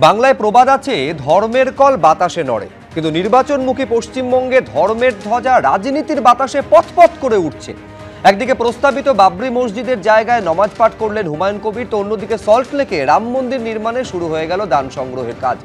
বাংলায় প্রবাদ আছে, ধর্মের কল বাতাসে নড়ে, কিন্তু নির্বাচনমুখী পশ্চিমবঙ্গে ধর্মের ধ্বজা রাজনীতির বাতাসে পথপথ করে উঠছে। একদিকে প্রস্তাবিত বাবরি মসজিদের জায়গায় নমাজ পাঠ করলেন হুমায়ুন কবির, তো অন্যদিকে সল্টলেকে রাম মন্দির নির্মাণে শুরু হয়ে গেল দান সংগ্রহের কাজ।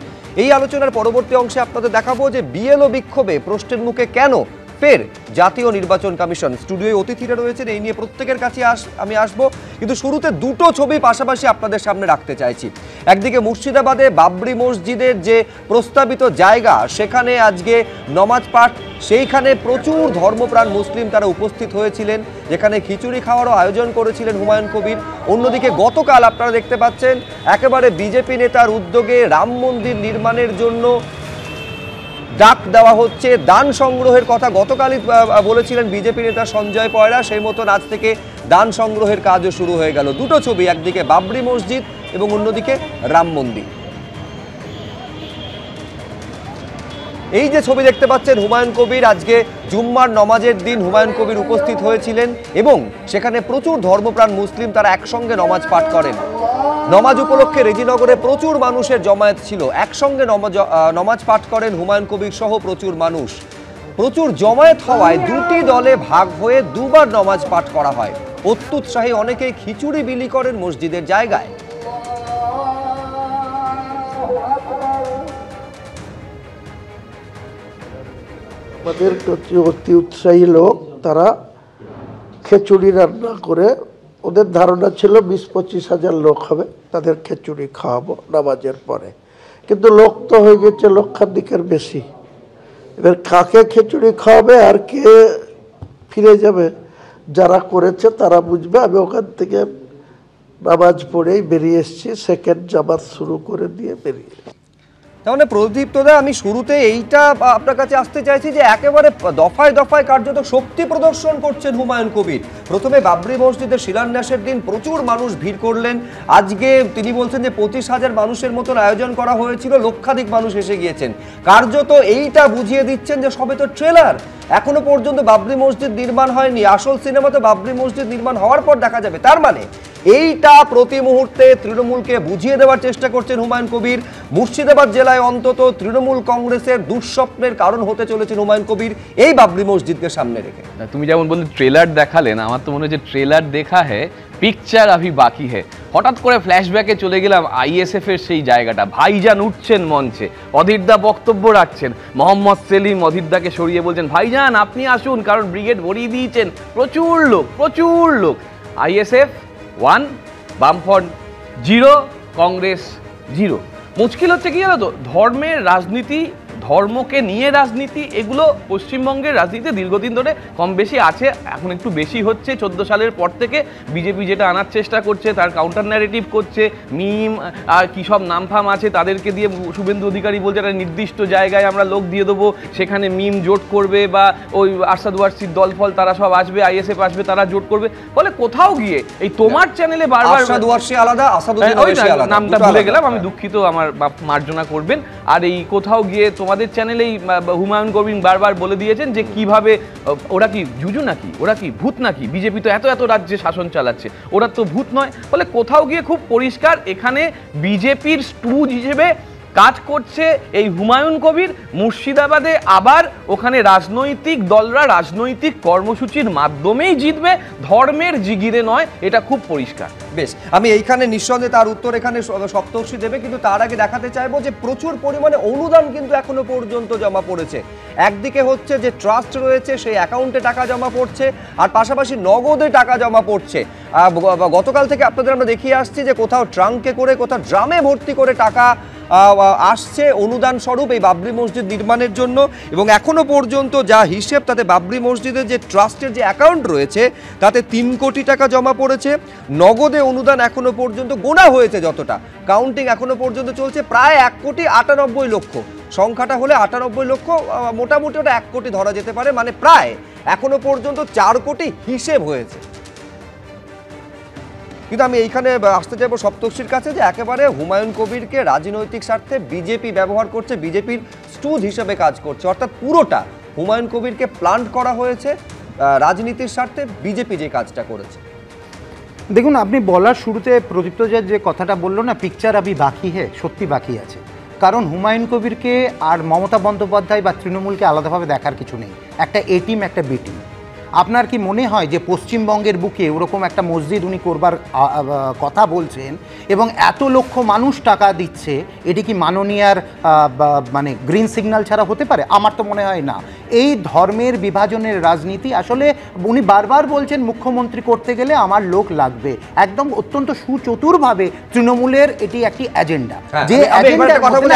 এই আলোচনার পরবর্তী অংশে আপনাদের দেখাবো যে বিএলও বিক্ষোভে প্রশ্নের মুখে কেন ফের জাতীয় নির্বাচন কমিশন। স্টুডিওয় অতিথিরা রয়েছেন, এই নিয়ে প্রত্যেকের কাছে আমি আসবো, কিন্তু শুরুতে দুটো ছবি পাশাপাশি আপনাদের সামনে রাখতে চাইছি। একদিকে মুর্শিদাবাদে বাবরি মসজিদের যে প্রস্তাবিত জায়গা, সেখানে আজকে নমাজ পাঠ, সেইখানে প্রচুর ধর্মপ্রাণ মুসলিম তারা উপস্থিত হয়েছিলেন, যেখানে খিচুড়ি খাওয়ারও আয়োজন করেছিলেন হুমায়ুন কবির। অন্যদিকে গতকাল আপনারা দেখতে পাচ্ছেন একেবারে বিজেপি নেতার উদ্যোগে রাম মন্দির নির্মাণের জন্য ডাক দেওয়া হচ্ছে, দান সংগ্রহের কথা গতকালই বলেছিলেন বিজেপি নেতা সঞ্জয় পয়রা, সেই মতন আজ থেকে দান সংগ্রহের কাজও শুরু হয়ে গেল। দুটো ছবি, একদিকে বাবরি মসজিদ এবং অন্যদিকে রাম মন্দির। এই যে ছবি দেখতে পাচ্ছেন, হুমায়ুন কবির আজকে জুম্মার নমাজের দিন হুমায়ুন কবির উপস্থিত হয়েছিলেন এবং সেখানে প্রচুর ধর্মপ্রাণ মুসলিম তারা একসঙ্গে নমাজ পাঠ করেন। নমাজ উপলক্ষে রেজিনগরে প্রচুর মানুষের জমায়েত ছিল, একসঙ্গে নমাজ পাঠ করেন হুমায়ুন কবির সহ প্রচুর মানুষ। প্রচুর জমায়েত হওয়ায় দুটি দলে ভাগ হয়ে দুবার নমাজ পাঠ করা হয়। অত্যুৎসাহী অনেকেই খিচুড়ি বিলি করেন মসজিদের জায়গায়। আমাদের অতি উৎসাহী লোক, তারা খিচুড়ি রান্না করে, ওদের ধারণা ছিল 20-25 হাজার লোক হবে, তাদের খিচুড়ি খাওয়াবো নামাজের পরে। কিন্তু লোক তো হয়ে গেছে লক্ষাধিকের বেশি। এবার কাকে খিচুড়ি খাওয়াবে আর কে ফিরে যাবে, যারা করেছে তারা বুঝবে। আমি ওখান থেকে নামাজ পড়েই বেরিয়ে এসেছি, সেকেন্ড জামাত শুরু করে দিয়ে বেরিয়ে। তাহলে প্রদীপ্তদা, আমি শুরুতে এইটা আপনার কাছে আসতে চাইছি যে একেবারে দফায় দফায় কার্যত শক্তি প্রদর্শন করছেন হুমায়ুন কবির। প্রথমে বাবরি মসজিদের শিলান্যাসের দিন প্রচুর মানুষ ভিড় করলেন, আজকে তিনি বলছেন যে 25,000 মানুষের মতন আয়োজন করা হয়েছিল, লক্ষাধিক মানুষ এসে গিয়েছেন। কার্যত এইটা বুঝিয়ে দিচ্ছেন যে সবে তো ট্রেলার, এখনো পর্যন্ত বাবরি মসজিদ নির্মাণ হয়নি, আসল সিনেমা তো বাবরি মসজিদ নির্মাণ হওয়ার পর দেখা যাবে। তার মানে এইটা প্রতি মুহূর্তে তৃণমূলকে বুঝিয়ে দেওয়ার চেষ্টা করছেন হুমায়ুন কবির। মুর্শিদাবাদ জেলায় অন্তত তৃণমূল কংগ্রেসের দুঃস্বপ্নের কারণ হতে চলেছেন হুমায়ুন কবির এই বাবরি মসজিদকে সামনে রেখে। তুমি যেমন বললে ট্রেলার দেখালেন, আমার তো মনে হচ্ছে ট্রেলার দেখা হ্যায়, পিকচার আভি বাকি হ্যায়। হঠাৎ করে ফ্ল্যাশব্যাকে চলে গেলাম আইএসএফ এর সেই জায়গাটা। ভাইজান উঠছেন মঞ্চে, অধীরদা বক্তব্য রাখছেন, মোহাম্মদ সেলিম অধীরদাকে সরিয়ে বলছেন ভাইজান আপনি আসুন, কারণ ব্রিগেড ভরিয়ে দিয়েছেন, প্রচুর লোক। আইএসএফ 1, বামফ্রন্ট 0, কংগ্রেস 0। মুশকিল হচ্ছে কি জানো তো, ধর্মের রাজনীতি, ধর্মকে নিয়ে রাজনীতি, এগুলো পশ্চিমবঙ্গের রাজনীতিতে দীর্ঘদিন ধরে কম বেশি আছে, এখন একটু বেশি হচ্ছে 14 সালের পর থেকে। বিজেপি যেটা আনার চেষ্টা করছে, তার কাউন্টার ন্যারেটিভ করছে, মিম আর কী সব নামফাম আছে তাদেরকে দিয়ে, শুভেন্দু অধিকারী বলছে একটা নির্দিষ্ট জায়গায় আমরা লোক দিয়ে দেবো, সেখানে মিম জোট করবে, বা ওই আরশাদ ওয়ারসির দলফল তারা সব আসবে, আইএসএফ আসবে, তারা জোট করবে। ফলে কোথাও গিয়ে এই তোমার চ্যানেলে বারবার আরশাদ ওয়ারসি আলাদা, নামটা ভুলে গেলাম আমি, দুঃখিত, আমার মার্জনা করবেন। আর এই কোথাও গিয়ে তোমাদের চ্যানেলেই হুমায়ুন কবির বারবার বলে দিয়েছেন যে কিভাবে ওরা কি জুজু নাকি, ওরা কি ভূত নাকি, বিজেপি তো এত রাজ্যে শাসন চালাচ্ছে, ওরা তো ভূত নয়। ফলে কোথাও গিয়ে খুব পরিষ্কার এখানে বিজেপির স্টুজ হিসেবে কাজ করছে এই হুমায়ুন কবির। মুর্শিদাবাদে আবার ওখানে রাজনৈতিক দলরা রাজনৈতিক কর্মসূচির মাধ্যমেই জিতবে, ধর্মের জিগিরে নয়, এটা খুব পরিষ্কার। বেশ, আমি এইখানে নিঃসন্দেহে তার উত্তর এখানে সপ্তর্ষি দেবে, কিন্তু তার আগে দেখাতে চাইবো যে প্রচুর পরিমাণে অনুদান কিন্তু এখনো পর্যন্ত জমা পড়েছে। একদিকে হচ্ছে যে ট্রাস্ট রয়েছে, সেই অ্যাকাউন্টে টাকা জমা পড়ছে, আর পাশাপাশি নগদে টাকা জমা পড়ছে। গতকাল থেকে আপনাদের আমরা দেখিয়ে আসছি যে কোথাও ট্রাঙ্কে করে, কোথাও ড্রামে ভর্তি করে টাকা আসছে অনুদান স্বরূপ এই বাবরি মসজিদ নির্মাণের জন্য। এবং এখনো পর্যন্ত যা হিসেব, তাতে বাবরি মসজিদের যে ট্রাস্টের যে অ্যাকাউন্ট রয়েছে তাতে 3 কোটি টাকা জমা পড়েছে। নগদে অনুদান এখনো পর্যন্ত গোনা হয়েছে যতটা, কাউন্টিং এখনো পর্যন্ত চলছে, প্রায় 1,98,00,000। সংখ্যাটা হলে 98 লক্ষ, মোটামুটি ওটা 1 কোটি ধরা যেতে পারে, মানে প্রায় এখনো পর্যন্ত 4 কোটি হিসেব হয়েছে। কিন্তু আমি এইখানে আসতে চাইবো সপ্তর্ষির কাছে যে একেবারে হুমায়ুন কবিরকে রাজনৈতিক স্বার্থে বিজেপি ব্যবহার করছে, বিজেপির স্টুজ হিসেবে কাজ করছে, অর্থাৎ পুরোটা হুমায়ুন কবিরকে প্ল্যান্ট করা হয়েছে রাজনীতির স্বার্থে, বিজেপি যে কাজটা করেছে। দেখুন, আপনি বলার শুরুতে প্রদীপ্ত যে কথাটা বললো না, পিকচার আবি বাকি হে, সত্যি বাকি আছে। কারণ হুমায়ুন কবিরকে আর মমতা বন্দ্যোপাধ্যায় বা তৃণমূলকে আলাদাভাবে দেখার কিছু নেই। একটা এ টিম, একটা বি টিম। আপনার কি মনে হয় যে পশ্চিমবঙ্গের বুকে ওরকম একটা মসজিদ উনি করবার কথা বলছেন এবং এত লক্ষ মানুষ টাকা দিচ্ছে, এটি কি মাননীয়ার মানে গ্রিন সিগন্যাল ছাড়া হতে পারে? আমার তো মনে হয় না। এই ধর্মের বিভাজনের রাজনীতি আসলে উনি বারবার বলছেন মুখ্যমন্ত্রী করতে গেলে আমার লোক লাগবে, একদম অত্যন্ত সুচতুরভাবে তৃণমূলের এটি একটি এজেন্ডা। যে কথা বলে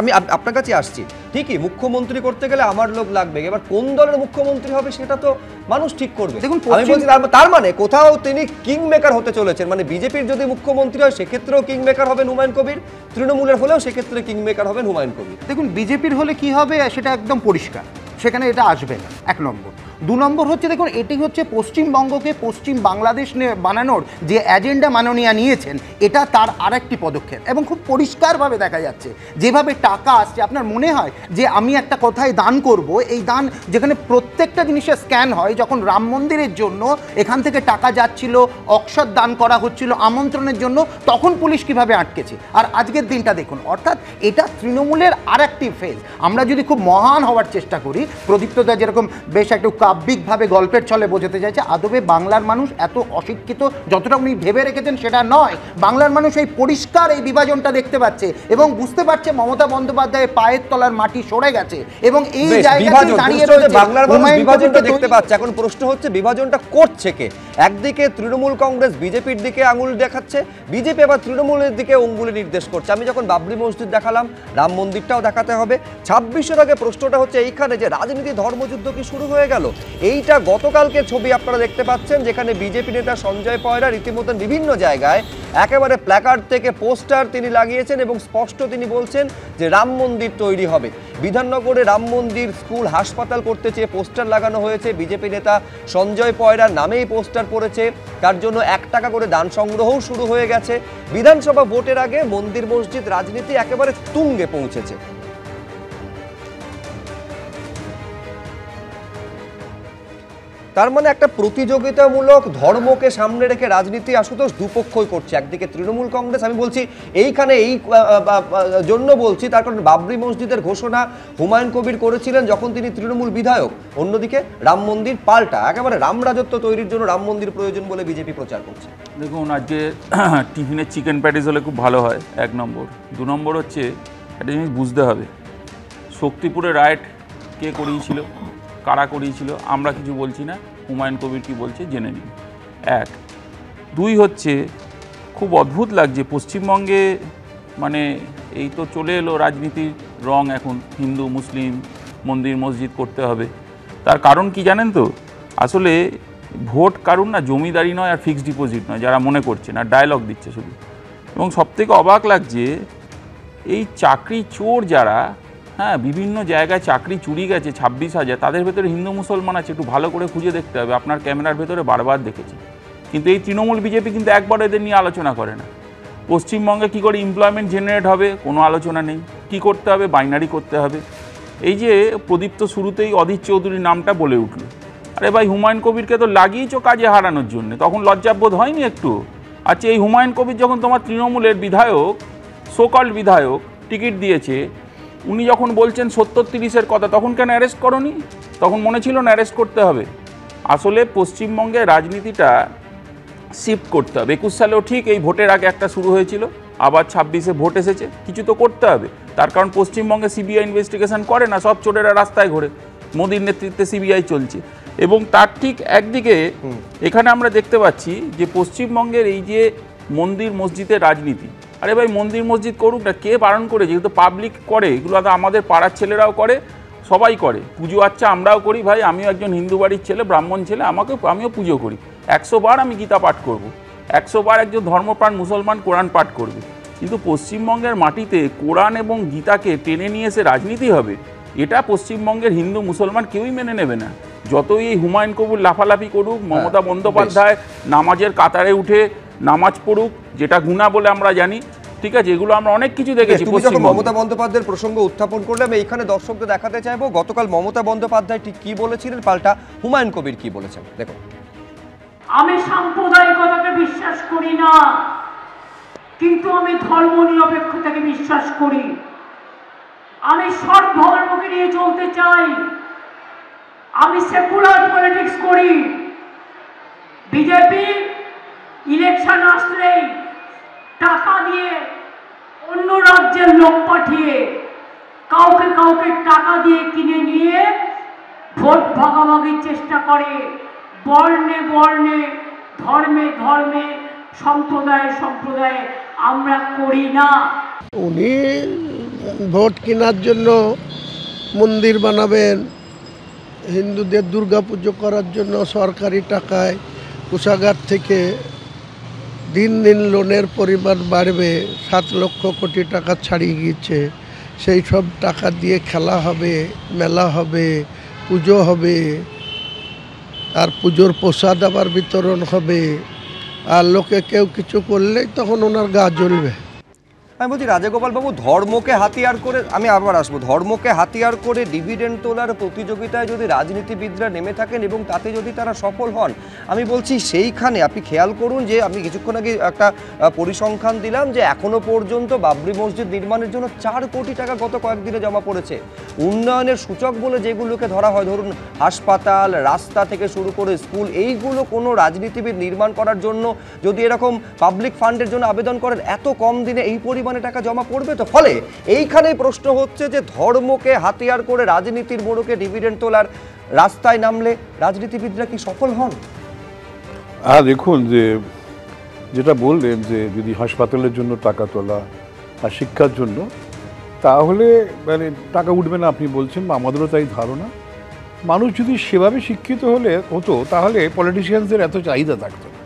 আমি আপনার কাছে আসছি, ঠিকই মুখ্যমন্ত্রী করতে গেলে আমার লোক লাগবে, এবার কোন দলের মুখ্যমন্ত্রী হবে সেটা তো মানুষ ঠিক করবে। দেখুন, আমি বলছি তার মানে কোথাও তিনি কিং মেকার হতে চলেছেন, মানে বিজেপির যদি মুখ্যমন্ত্রী হয় সেক্ষেত্রেও কিং মেকার হবেন হুমায়ুন কবির, তৃণমূলের হলেও সেক্ষেত্রে কিং মেকার হবেন হুমায়ুন কবির। দেখুন, বিজেপির হলে কি হবে সেটা একদম পরিষ্কার, সেখানে এটা আসবে না, এক নম্বর। দু নম্বর হচ্ছে, দেখুন এটি হচ্ছে পশ্চিমবঙ্গকে পশ্চিম বাংলাদেশ বানানোর যে এজেন্ডা মাননীয়া নিয়েছেন, এটা তার আরেকটি পদক্ষেপ এবং খুব পরিষ্কারভাবে দেখা যাচ্ছে যেভাবে টাকা আসছে। আপনার মনে হয় যে আমি একটা কথায় দান করব, এই দান যেখানে প্রত্যেকটা জিনিসের স্ক্যান হয়, যখন রাম মন্দিরের জন্য এখান থেকে টাকা যাচ্ছিল, অক্ষর দান করা হচ্ছিল আমন্ত্রণের জন্য, তখন পুলিশ কিভাবে আটকেছে। আর আজকের দিনটা দেখুন, অর্থাৎ এটা তৃণমূলের আরেকটি ফেজ। আমরা যদি খুব মহান হওয়ার চেষ্টা করি, প্রদীপ্তদা যেরকম বেশ একটু কাব্যিকভাবে গল্পের ছলে বোঝাতে চাইছে, আদবে বাংলার মানুষ এত অশিক্ষিত যতটা উনি ভেবে রেখেছেন সেটা নয়। বাংলার মানুষ এই পরিষ্কার এই বিভাজনটা দেখতে পাচ্ছে এবং বুঝতে পারছে মমতা বন্দ্যোপাধ্যায়ের পায়ের তলার মাটি সরে গেছে এবং এই জায়গায় দাঁড়িয়ে রয়েছে বাংলার মানুষ বিভাজনটা দেখতে পাচ্ছে। এখন প্রশ্ন হচ্ছে বিভাজনটা করছে কে? একদিকে তৃণমূল কংগ্রেস বিজেপির দিকে আঙুল দেখাচ্ছে, বিজেপি আবার তৃণমূলের দিকে অঙ্গুলি নির্দেশ করছে। আমি যখন বাবরি মসজিদ দেখালাম, রাম মন্দিরটাও দেখাতে হবে। 26-এর আগে প্রশ্নটা হচ্ছে এইখানে যে রাজনীতি ধর্মযুদ্ধ কি শুরু হয়ে গেল? এইটা গতকালকে ছবি আপনারা দেখতে পাচ্ছেন, যেখানে বিজেপি নেতা সঞ্জয় পয়রা রীতিমতো বিভিন্ন জায়গায় একেবারে প্ল্যাকার্ড থেকে পোস্টার তিনি লাগিয়েছেন এবং স্পষ্ট তিনি বলছেন যে রাম মন্দির তৈরি হবে। বিধাননগরে রাম মন্দির, স্কুল, হাসপাতাল করতে চেয়ে পোস্টার লাগানো হয়েছে। বিজেপি নেতা সঞ্জয় পয়রার নামেই পোস্টার পড়েছে, তার জন্য 1 টাকা করে দান সংগ্রহও শুরু হয়ে গেছে। বিধানসভা ভোটের আগে মন্দির মসজিদ রাজনীতি একেবারে তুঙ্গে পৌঁছেছে। তার মানে একটা প্রতিযোগিতামূলক ধর্মকে সামনে রেখে রাজনীতি আশুতোষ দুপক্ষই করছে। একদিকে তৃণমূল কংগ্রেস, আমি বলছি এইখানে এই জন্য বলছি তার কারণ বাবরি মসজিদের ঘোষণা হুমায়ুন কবির করেছিলেন যখন তিনি তৃণমূল বিধায়ক। অন্যদিকে রাম মন্দির পাল্টা একেবারে রাম রাজত্ব তৈরির জন্য রাম মন্দির প্রয়োজন বলে বিজেপি প্রচার করছে। দেখুন, আজকে টিফিনের চিকেন প্যাটিস হলে খুব ভালো হয়, 1 নম্বর। 2 নম্বর হচ্ছে একটা জিনিস বুঝতে হবে, শক্তিপুরে রাইট কে করিয়েছিল, কারা করিয়েছিল, আমরা কিছু বলছি না, হুমায়ুন কবির কি বলছে জেনে নিন। 1, 2 হচ্ছে খুব অদ্ভুত লাগছে পশ্চিমবঙ্গে, মানে এই তো চলে এলো রাজনীতির রং, এখন হিন্দু মুসলিম মন্দির মসজিদ করতে হবে। তার কারণ কি জানেন তো? আসলে ভোট কারণ না জমিদারি নয় আর ফিক্সড ডিপোজিট নয়, যারা মনে করছেন, আর ডায়লগ দিচ্ছে শুধু। এবং সবথেকে অবাক লাগছে এই চাকরি চোর যারা, হ্যাঁ, বিভিন্ন জায়গায় চাকরি চুরি গেছে 26,000, তাদের ভেতরে হিন্দু মুসলমান আছে, একটু ভালো করে খুঁজে দেখতে হবে। আপনার ক্যামেরার ভেতরে বারবার দেখেছি, কিন্তু এই তৃণমূল বিজেপি কিন্তু একবার এদের নিয়ে আলোচনা করে না। পশ্চিমবঙ্গে কী করে এমপ্লয়মেন্ট জেনারেট হবে কোনো আলোচনা নেই, কি করতে হবে, বাইনারি করতে হবে। এই যে প্রদীপ্ত শুরুতেই অধীর চৌধুরীর নামটা বলে উঠল, আরে ভাই হুমায়ুন কবিরকে তো লাগিয়েছো কাজে হারানোর জন্য, তখন লজ্জাবোধ হয়নি একটু? আচ্ছা, এই হুমায়ুন কবির যখন তোমার তৃণমূলের বিধায়ক, সোকল্ড বিধায়ক, টিকিট দিয়েছে, উনি যখন বলছেন 70-30-এর কথা, তখন কেন অ্যারেস্ট করনি? তখন মনে ছিল না অ্যারেস্ট করতে হবে? আসলে পশ্চিমবঙ্গের রাজনীতিটা শিফট করতে হবে। 21 সালেও ঠিক এই ভোটের আগে একটা শুরু হয়েছিল, আবার 26-এ ভোট এসেছে, কিছু তো করতে হবে। তার কারণ পশ্চিমবঙ্গে সিবিআই ইনভেস্টিগেশন করে না, সব চোরেরা রাস্তায় ঘোরে, মোদির নেতৃত্বে সিবিআই চলছে। এবং তার ঠিক একদিকে এখানে আমরা দেখতে পাচ্ছি যে পশ্চিমবঙ্গের এই যে মন্দির মসজিদের রাজনীতি, আরে ভাই মন্দির মসজিদ করুক না, কে বারণ করে? যেহেতু পাবলিক করে, এগুলো তো আমাদের পাড়ার ছেলেরাও করে, সবাই করে, পুজো আচ্ছা আমরাও করি। ভাই আমিও একজন হিন্দু বাড়ির ছেলে, ব্রাহ্মণ ছেলে, আমিও পুজো করি, 100 বার আমি গীতা পাঠ করব, 100 বার একজন ধর্মপ্রাণ মুসলমান কোরআন পাঠ করবে। কিন্তু পশ্চিমবঙ্গের মাটিতে কোরআন এবং গীতাকে টেনে নিয়ে এসে রাজনীতি হবে, এটা পশ্চিমবঙ্গের হিন্দু মুসলমান কেউই মেনে নেবে না। যতই এই হুমায়ুন কবির লাফালাফি করুক, মমতা বন্দ্যোপাধ্যায় নামাজের কাতারে উঠে নামাজ পড়ুক, যেটা গুনাহ বলে আমরা জানি, ঠিক আছে, এগুলো আমরা অনেক কিছু দেখেছি। তুমি যখন মমতা বন্দ্যোপাধ্যায়ের প্রসঙ্গ উত্থাপন করলাম, এইখানে দর্শকদের দেখাতে চাইবো গতকাল মমতা বন্দ্যোপাধ্যায় ঠিক কি বলেছিলেন, পাল্টা হুমায়ুন কবির কি বলেছেন, দেখো। আমি সাম্প্রদায়িকতাকে বিশ্বাস করি না, কিন্তু আমি ধর্ম নিরপেক্ষতাকে বিশ্বাস করি। আমি সব ধর্মকে নিয়ে চলতে চাই। আমি সেকুলার পলিটিক্স করি। বিজেপি ইলেকশন আসলেই টাকা দিয়ে অন্য রাজ্যের লোক পাঠিয়ে কাউকে কাউকে টাকা দিয়ে কিনে নিয়ে ভোট ভাগাভাগির চেষ্টা করে। বর্ণে বর্ণে, ধর্মে ধর্মে, সম্প্রদায়ে সম্প্রদায়ে আমরা করি না। উনি ভোট কেনার জন্য মন্দির বানাবেন, হিন্দুদের দুর্গাপুজো করার জন্য সরকারি টাকায় কোষাগার থেকে দিন দিন লোনের পরিমাণ বাড়বে, 7 লক্ষ কোটি টাকা ছাড়িয়ে গিয়েছে। সেই সব টাকা দিয়ে খেলা হবে, মেলা হবে, পুজো হবে, আর পুজোর প্রসাদ আবার বিতরণ হবে। আর লোকে কেউ কিছু করলেই তখন ওনার গা জ্বলবে। আমি বলছি রাজগোপাল বাবু, ধর্মকে হাতিয়ার করে, আমি আবার আসবো, ধর্মকে হাতিয়ার করে ডিভিডেন্ড তোলার প্রতিযোগিতায় যদি রাজনীতিবিদরা নেমে থাকেন এবং তাতে যদি তারা সফল হন, আমি বলছি সেইখানে আপনি খেয়াল করুন যে আমি কিছুক্ষণ আগে একটা পরিসংখ্যান দিলাম যে এখনো পর্যন্ত বাবরি মসজিদ নির্মাণের জন্য 4 কোটি টাকা গত কয়েকদিনে জমা পড়েছে। উন্নয়নের সূচক বলে যেগুলোকে ধরা হয়, ধরুন হাসপাতাল, রাস্তা থেকে শুরু করে স্কুল, এইগুলো কোনো রাজনীতিবিদ নির্মাণ করার জন্য যদি এরকম পাবলিক ফান্ডের জন্য আবেদন করেন, এত কম দিনে এই পরিমাণে টাকা জমা পড়বে? তো ফলে এইখানেই প্রশ্ন হচ্ছে যে ধর্মকে হাতিয়ার করে রাজনীতির মোড়কে ডিভিডেন্ড তোলার রাস্তায় নামলে রাজনীতিবিদরা কি সফল হন? দেখুন, যেটা বললেন যে যদি হাসপাতালের জন্য টাকা তোলা আর শিক্ষার জন্য, তাহলে মানে টাকা উঠবে না আপনি বলছেন, বা আমাদেরও তাই ধারণা। মানুষ যদি সেভাবে শিক্ষিত হতো তাহলে পলিটিশিয়ানসদের এত চাহিদা থাকতো না।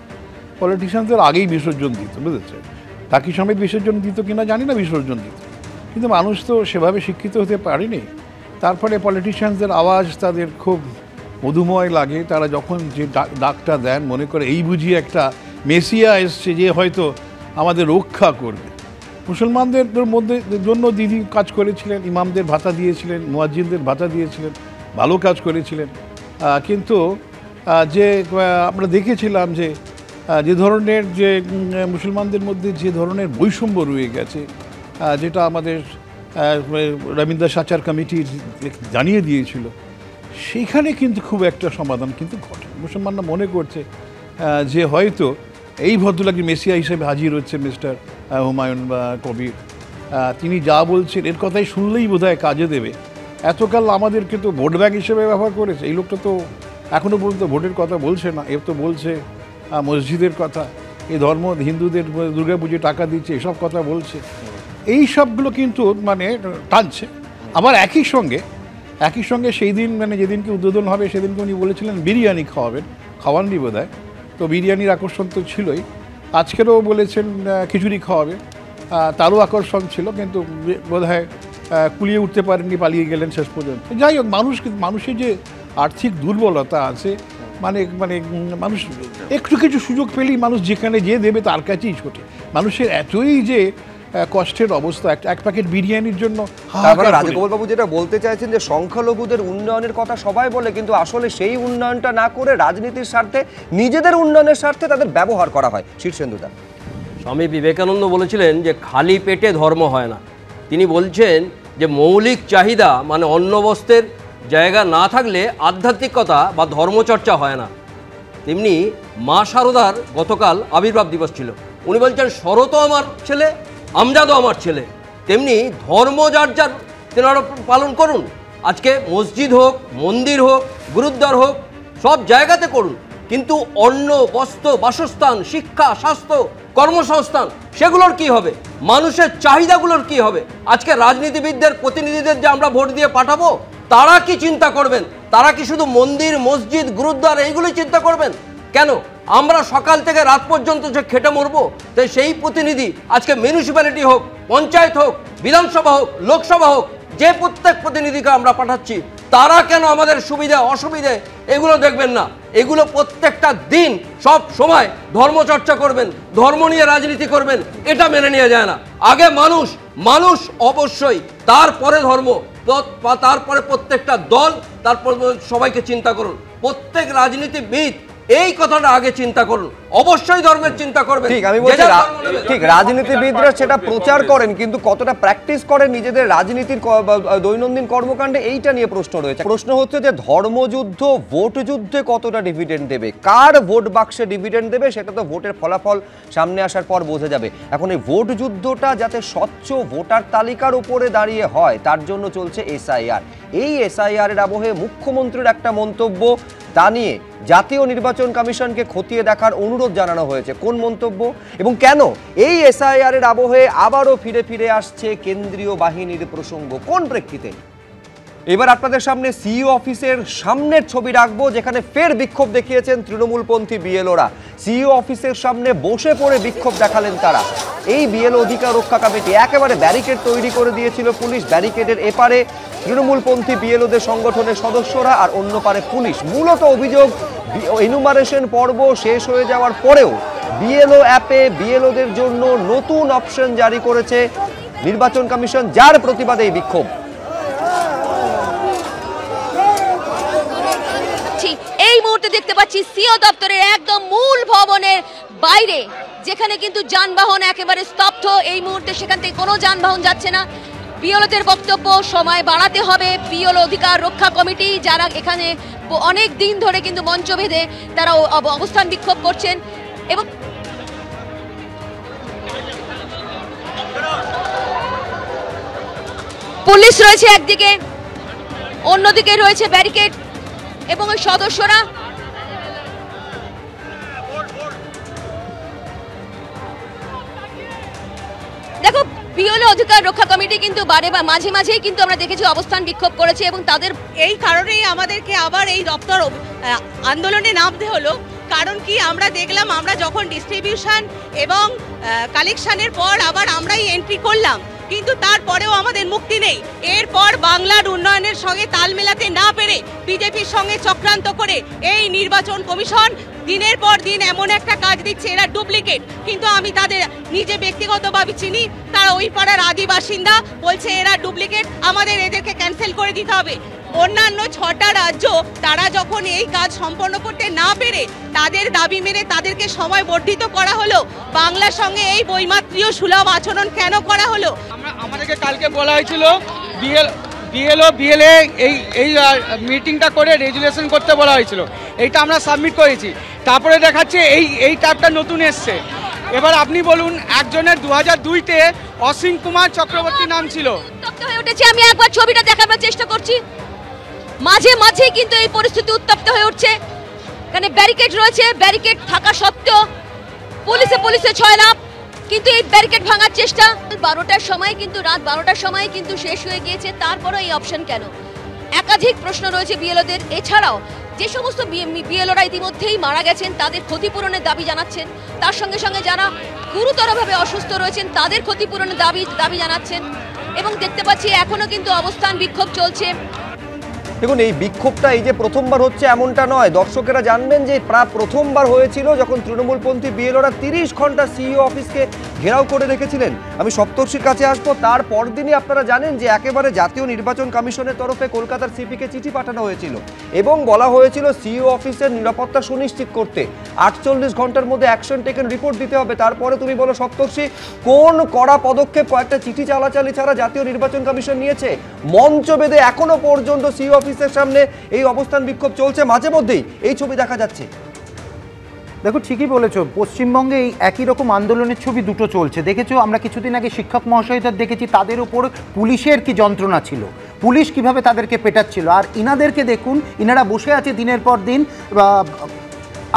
পলিটিশিয়ানসদের আগেই বিসর্জন দিত, বুঝেছেন? টাকি সমেত বিসর্জন দিত কিনা জানি না, বিসর্জন দিত। কিন্তু মানুষ তো সেভাবে শিক্ষিত হতে পারেনি। তারপরে পলিটিশিয়ানসদের আওয়াজ তাদের খুব মধুময় লাগে। তারা যখন যে ডাকটা দেন, মনে করে এই বুঝি একটা মেসিয়া এসছে যে হয়তো আমাদের রক্ষা করবে। মুসলমানদের মধ্যে জন্য দিদি কাজ করেছিলেন, ইমামদের ভাতা দিয়েছিলেন, মুয়াজ্জিনদের ভাতা দিয়েছিলেন, ভালো কাজ করেছিলেন। কিন্তু যে আমরা দেখেছিলাম যে ধরনের যে মুসলমানদের মধ্যে যে ধরনের বৈষম্য রয়ে গেছে, যেটা আমাদের রবীন্দ্র সাচার কমিটি জানিয়ে দিয়েছিল, সেইখানে কিন্তু খুব একটা সমাধান কিন্তু ঘটে। মুসলমানরা মনে করছে যে হয়তো এই ভদ্রলোকের মেসিয়া হিসেবে হাজির হচ্ছে মিস্টার হুমায়ুন বা কবির। তিনি যা বলছেন এর কথাই শুনলেই বোধহয় কাজে দেবে। এতকাল আমাদেরকে তো ভোট ব্যাংক হিসেবে ব্যবহার করেছে। এই লোকটা তো এখনও পর্যন্ত ভোটের কথা বলছে না, এর তো বলছে মসজিদের কথা, এই ধর্ম হিন্দুদের দুর্গা পুজো টাকা দিচ্ছে, এসব কথা বলছে। এই সবগুলো কিন্তু মানে টানছে। আবার একই সঙ্গে সেই দিন মানে যেদিনকে উদ্বোধন হবে সেদিনকে উনি বলেছিলেন বিরিয়ানি খাওয়াননি বোধহয়। তো বিরিয়ানির আকর্ষণ তো ছিলই। আজকেরও বলেছেন খিচুড়ি খাওয়াবে, তারও আকর্ষণ ছিল, কিন্তু বোধহয় কুলিয়ে উঠতে পারেননি, পালিয়ে গেলেন শেষ পর্যন্ত। যাই হোক, মানুষের যে আর্থিক দুর্বলতা আছে, মানে মানুষ একটু কিছু সুযোগ পেলেই মানুষ যেখানে যে দেবে তার কাছেই ছোটে। মানুষের এতই যে কষ্টের অবস্থা, এক প্যাকেট বিরিয়ানির জন্য। রাজগোপাল বাবু যেটা বলতে চাইছেন যে সংখ্যালঘুদের উন্নয়নের কথা সবাই বলে, কিন্তু আসলে সেই উন্নয়নটা না করে রাজনীতির স্বার্থে, নিজেদের উন্নয়নের স্বার্থে তাদের ব্যবহার করা হয়। শীর্ষেন্দুদা, স্বামী বিবেকানন্দ বলেছিলেন যে খালি পেটে ধর্ম হয় না। তিনি বলছেন যে মৌলিক চাহিদা মানে অন্ন বস্ত্রের জায়গা না থাকলে আধ্যাত্মিকতা বা ধর্মচর্চা হয় না। তেমনি মা শারদার গতকাল আবির্ভাব দিবস ছিল। উনি বলছেন শরৎও আমার ছেলে, আমজাদও আমার ছেলে। তেমনি ধর্ম যার যার তেনারা পালন করুন। আজকে মসজিদ হোক, মন্দির হোক, গুরুদ্বার হোক, সব জায়গাতে করুন, কিন্তু অন্ন, বস্ত্র, বাসস্থান, শিক্ষা, স্বাস্থ্য, কর্মসংস্থান, সেগুলোর কি হবে? মানুষের চাহিদাগুলোর কি হবে? আজকে রাজনীতিবিদদের প্রতিনিধিদের যে আমরা ভোট দিয়ে পাঠাবো, তারা কি চিন্তা করবেন? তারা কি শুধু মন্দির, মসজিদ, গুরুদ্বার এইগুলোই চিন্তা করবেন? কেন? আমরা সকাল থেকে রাত পর্যন্ত যে খেটে মরবো, তাই সেই প্রতিনিধি আজকে মিউনিসিপ্যালিটি হোক, পঞ্চায়েত হোক, বিধানসভা হোক, লোকসভা হোক, যে প্রত্যেক প্রতিনিধিকে আমরা পাঠাচ্ছি, তারা কেন আমাদের সুবিধা অসুবিধে এগুলো দেখবেন না? এগুলো প্রত্যেকটা দিন সব সময় ধর্মচর্চা করবেন, ধর্ম নিয়ে রাজনীতি করবেন, এটা মেনে নেওয়া যায় না। আগে মানুষ অবশ্যই, তারপরে ধর্ম, তারপরে প্রত্যেকটা দল, তারপর সবাইকে চিন্তা করুন। প্রত্যেক রাজনীতিবিদ এই কথাটা আগে চিন্তা করুন, অবশ্যই ধর্মের চিন্তা করবেন। ঠিক, আমি বলছি ঠিক, রাজনীতিবিদরা সেটা প্রচার করেন, কিন্তু কতটা প্র্যাকটিস করেন নিজেদের রাজনীতির দৈনন্দিন কর্মকাণ্ডে, এইটা নিয়ে প্রশ্ন রয়েছে। প্রশ্ন হচ্ছে যে ধর্মযুদ্ধ ভোট যুদ্ধে কতটা ডিভিডেন্ড দেবে, কার ভোট বাক্সে ডিভিডেন্ড দেবে, সেটা তো ভোটের ফলাফল সামনে আসার পর বোঝা যাবে। এখন এই ভোট যুদ্ধটা যাতে স্বচ্ছ ভোটার তালিকার উপরে দাঁড়িয়ে হয়, তার জন্য চলছে এসআইআর। এই এসআইআর এর আবহে মুখ্যমন্ত্রীর একটা মন্তব্য, তা নিয়ে জাতীয় নির্বাচন কমিশনকে খতিয়ে দেখার অনুরোধ জানানো হয়েছে। কোন মন্তব্য এবং কেন এই এসআইআর এর আবহে আবারও ফিরে ফিরে আসছে কেন্দ্রীয় বাহিনীর প্রসঙ্গ, কোন প্রেক্ষিতে? এবার আপনাদের সামনে সিইও অফিসের সামনের ছবি রাখবো, যেখানে ফের বিক্ষোভ দেখিয়েছেন তৃণমূলপন্থী বিএলওরা। সিইও অফিসের সামনে বসে পড়ে বিক্ষোভ দেখালেন তারা। এই বিএলও অধিকার রক্ষা কমিটি একেবারে ব্যারিকেড তৈরি করে দিয়েছিল পুলিশ। ব্যারিকেডের এপারে তৃণমূলপন্থী বিএলওদের সংগঠনের সদস্যরা আর অন্য পারে পুলিশ। মূলত অভিযোগ, এনুমারেশন পর্ব শেষ হয়ে যাওয়ার পরেও বিএলও অ্যাপে বিএলওদের জন্য নতুন অপশন জারি করেছে নির্বাচন কমিশন, যার প্রতিবাদে এই বিক্ষোভ। এই মুহূর্তে দেখতে পাচ্ছি সিও দপ্তরের একদম মূল ভবনের বাইরে, যেখানে কিন্তু যানবাহন একেবারে স্তব্ধ। এই মুহূর্তে সেখান থেকে কোনো যানবাহন যাচ্ছে না। বিএলওদের বক্তব্য, সময় বাড়াতে হবে। বিএলও অধিকার রক্ষা কমিটি যারা এখানে অনেক দিন ধরে কিন্তু মঞ্চ বেঁধে তারা অবস্থান বিক্ষোভ করছেন এবং পুলিশ রয়েছে একদিকে, অন্যদিকে রয়েছে ব্যারিকেড এবং ওই সদস্যরা। দেখো, বিএলও অধিকার রক্ষা কমিটি কিন্তু মাঝে মাঝেই কিন্তু আমরা দেখেছি অবস্থান বিক্ষোভ করেছে এবং তাদের এই কারণেই আমাদেরকে আবার এই দপ্তর আন্দোলনে নামতে হলো। কারণ কি, আমরা দেখলাম আমরা যখন ডিস্ট্রিবিউশন এবং কালেকশনের পর আবার আমরাই এন্ট্রি করলাম, কিন্তু তারপরেও আমাদের মুক্তি নেই। এরপর বাংলার উন্নয়নের সঙ্গে তাল মেলাতে না পেরে বিজেপির সঙ্গে চক্রান্ত করে এই নির্বাচন কমিশন দিনের পর দিন এমন একটা কাজ দিচ্ছে, এরা ডুপ্লিকেট। কিন্তু আমি তাদের নিজে ব্যক্তিগতভাবে চিনি, তারা ওই পাড়ার আদি বাসিন্দা, বলছে এরা ডুপ্লিকেট, আমাদের এদেরকে ক্যান্সেল করে দিতে হবে। অন্যান্য 6টা রাজ্য তারা যখন এই কাজ সম্পন্ন করতে না পেরে তাদের দাবি মেনে তাদেরকে সময় বর্ধিত করা হলো, বাংলার সঙ্গে এই বৈমাত্রীয় সুলভ আচরণ কেন করা হলো? আমাদেরকে কালকে বলা হয়েছিল বিএলএ এই মিটিংটা করে রেজুলেশন করতে বলা হয়েছিল, এইটা আমরা সাবমিট করেছি। তারপরে দেখাচ্ছে এই ট্যাবটা নতুন এসছে। এবার আপনি বলুন, একজনের 2002-তে অসীম কুমার চক্রবর্তী নাম ছিল। উত্তপ্ত হয়ে উঠেছে। আমি একবার ছবিটা দেখাবার চেষ্টা করছি। মাঝে মাঝে কিন্তু এই পরিস্থিতি উত্তপ্ত হয়ে উঠছে। এখানে ব্যারিকেড রয়েছে, ব্যারিকেড থাকা সত্ত্বেও পুলিশে ছয়লাভ, কিন্তু এই ব্যারিকেড ভাঙার চেষ্টা। 12টার সময় কিন্তু, রাত 12টার সময় কিন্তু শেষ হয়ে গিয়েছে, তারপরও এই অপশন কেন? একাধিক প্রশ্ন রয়েছে বিএলওদের। এছাড়াও যে সমস্ত বিএলওরা ইতিমধ্যেই মারা গেছেন তাদের ক্ষতিপূরণের দাবি জানাচ্ছেন, তার সঙ্গে সঙ্গে যারা গুরুতরভাবে অসুস্থ রয়েছেন তাদের ক্ষতিপূরণের দাবি জানাচ্ছেন এবং দেখতে পাচ্ছি এখনো কিন্তু অবস্থান বিক্ষোভ চলছে। দেখুন, এই বিক্ষোভটা এই যে প্রথমবার হচ্ছে এমনটা নয়। দর্শকেরা জানবেন যে প্রায় প্রথমবার হয়েছিল যখন তৃণমূলপন্থী বিএলওরা 30 ঘন্টা সিইও অফিসকে ঘেরাও করে রেখেছিলেন। আমি সপ্তর্ষির কাছে আসবো। তার পরদিনই আপনারা জানেন যে একেবারে জাতীয় নির্বাচন কমিশনের তরফে কলকাতার সিপিকে চিঠি পাঠানো হয়েছিল এবং বলা হয়েছিল সিইও অফিসের নিরাপত্তা সুনিশ্চিত করতে 48 ঘন্টার মধ্যে অ্যাকশন টেকেন রিপোর্ট দিতে হবে। তারপরে তুমি বলো সপ্তর্ষি, কোন কড়া পদক্ষেপ কয়েকটা চিঠি চালাচালি ছাড়া জাতীয় নির্বাচন কমিশন নিয়েছে? মঞ্চ বেঁধে এখনো পর্যন্ত সিইও অফিসের সামনে এই অবস্থান বিক্ষোভ চলছে। মাঝে মধ্যেই এই ছবি দেখা যাচ্ছে। দেখো, ঠিকই বলেছো, পশ্চিমবঙ্গে এই একই রকম আন্দোলনের ছবি দুটো চলছে। দেখেছো, আমরা কিছুদিন আগে শিক্ষক মহাশয়দের দেখেছি, তাদের উপর পুলিশের কি যন্ত্রণা ছিল, পুলিশ কিভাবে তাদেরকে পেটাচ্ছিল। আর ইনাদেরকে দেখুন, ইনারা বসে আছে দিনের পর দিন।